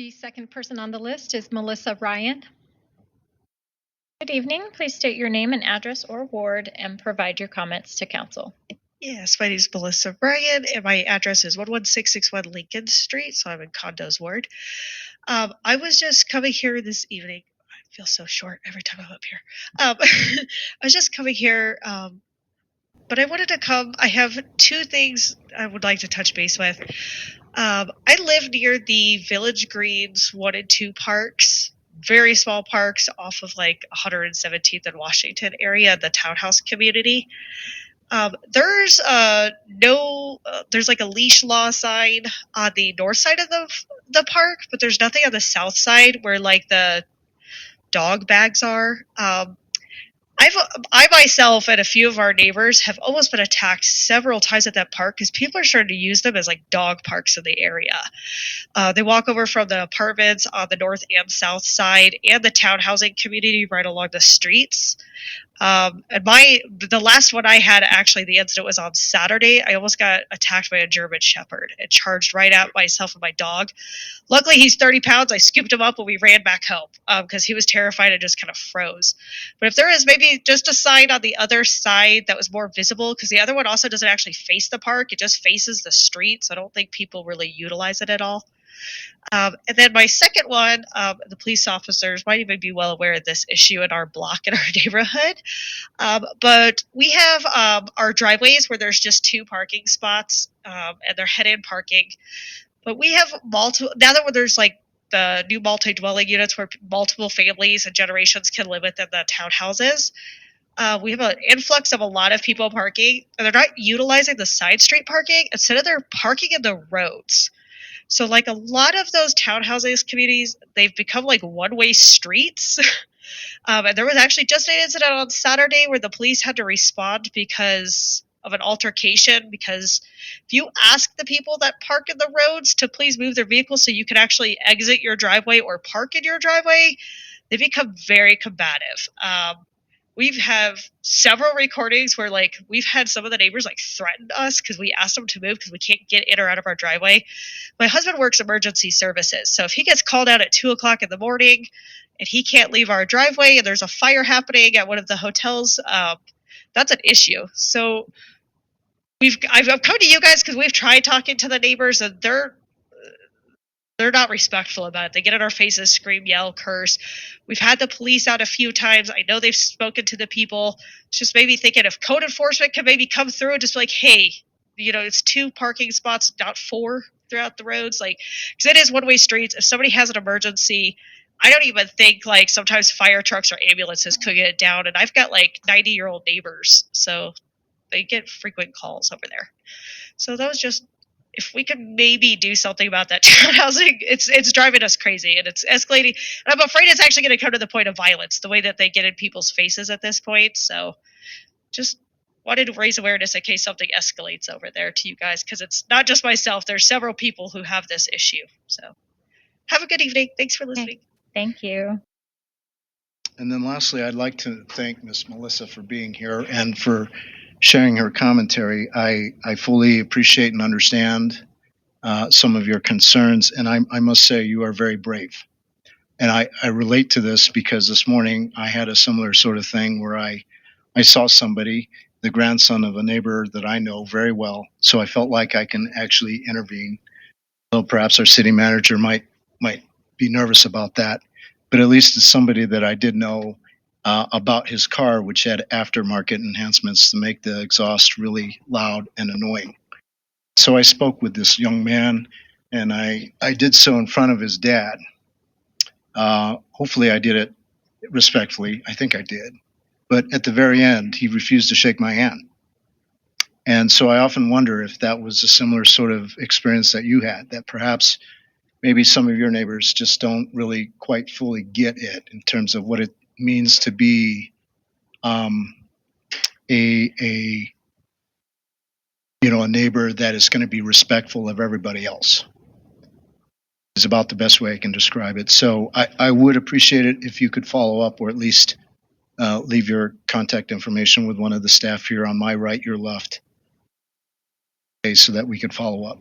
The second person on the list is Melissa Ryan. Good evening. Please state your name and address or ward and provide your comments to council. Yes, my name is Melissa Bryan, and my address is 11661 Lincoln Street, so I'm in Kondo's ward. I was just coming here this evening. I feel so short every time I'm up here. I was just coming here, but I wanted to come. I have two things I would like to touch base with. I live near the Village Greens 1 and 2 parks, very small parks off of like 117th and Washington area, the townhouse community. There's there's like a leash law sign on the north side of the park, but there's nothing on the south side where like the dog bags are. I myself and a few of our neighbors have almost been attacked several times at that park because people are starting to use them as like dog parks in the area. They walk over from the apartments on the north and south side and the town housing community right along the streets. And the last one I had, actually, the incident was on Saturday. I almost got attacked by a German Shepherd. It charged right at myself and my dog. Luckily, he's 30 pounds. I scooped him up and we ran back home because he was terrified and just kind of froze. But if there is maybe just a sign on the other side that was more visible, because the other one also doesn't actually face the park, it just faces the street. So I don't think people really utilize it at all. And then my second one, the police officers might even be well aware of this issue in our block in our neighborhood. But we have our driveways where there's just 2 parking spots, and they're head-in parking. But we have multiple, now that there's like the new multi-dwelling units where multiple families and generations can live within the townhouses, we have an influx of a lot of people parking, and they're not utilizing the side street parking. Instead of they're parking in the roads. So like a lot of those townhouses communities, they've become like one-way streets. And there was actually just an incident on Saturday where the police had to respond because of an altercation, because if you ask the people that park in the roads to please move their vehicles so you can actually exit your driveway or park in your driveway, they become very combative. We've have several recordings where like we've had some of the neighbors like threaten us because we asked them to move because we can't get in or out of our driveway. My husband works emergency services, so if he gets called out at 2:00 in the morning and he can't leave our driveway and there's a fire happening at one of the hotels, that's an issue. So I've come to you guys because we've tried talking to the neighbors and they're not respectful about it. They get in our faces, scream, yell, curse. We've had the police out a few times. I know they've spoken to the people. It's just maybe thinking if code enforcement can maybe come through and just be like, hey, it's 2 parking spots, not 4 throughout the roads. Like, because it is one-way streets. If somebody has an emergency, I don't even think like sometimes fire trucks or ambulances could get down. And I've got like 90-year-old neighbors, so they get frequent calls over there. So that was just, if we could maybe do something about that townhousing, it's driving us crazy and it's escalating. And I'm afraid it's actually going to come to the point of violence, the way that they get in people's faces at this point. So just wanted to raise awareness in case something escalates over there to you guys, because it's not just myself. There's several people who have this issue. So have a good evening. Thanks for listening. Thank you. And then lastly, I'd like to thank Ms. Melissa for being here and for sharing her commentary. I fully appreciate and understand some of your concerns, and I must say you are very brave. And I relate to this because this morning I had a similar sort of thing where I saw somebody, the grandson of a neighbor that I know very well, so I felt like I can actually intervene. Though perhaps our city manager might be nervous about that, but at least it's somebody that I did know about his car, which had aftermarket enhancements to make the exhaust really loud and annoying. So I spoke with this young man, and I did so in front of his dad. Hopefully I did it respectfully. I think I did. But at the very end, he refused to shake my hand. And so I often wonder if that was a similar sort of experience that you had, that perhaps maybe some of your neighbors just don't really quite fully get it in terms of what it means to be a neighbor that is going to be respectful of everybody else. Is about the best way I can describe it. So I would appreciate it if you could follow up, or at least leave your contact information with one of the staff here on my right, your left, okay, so that we could follow up.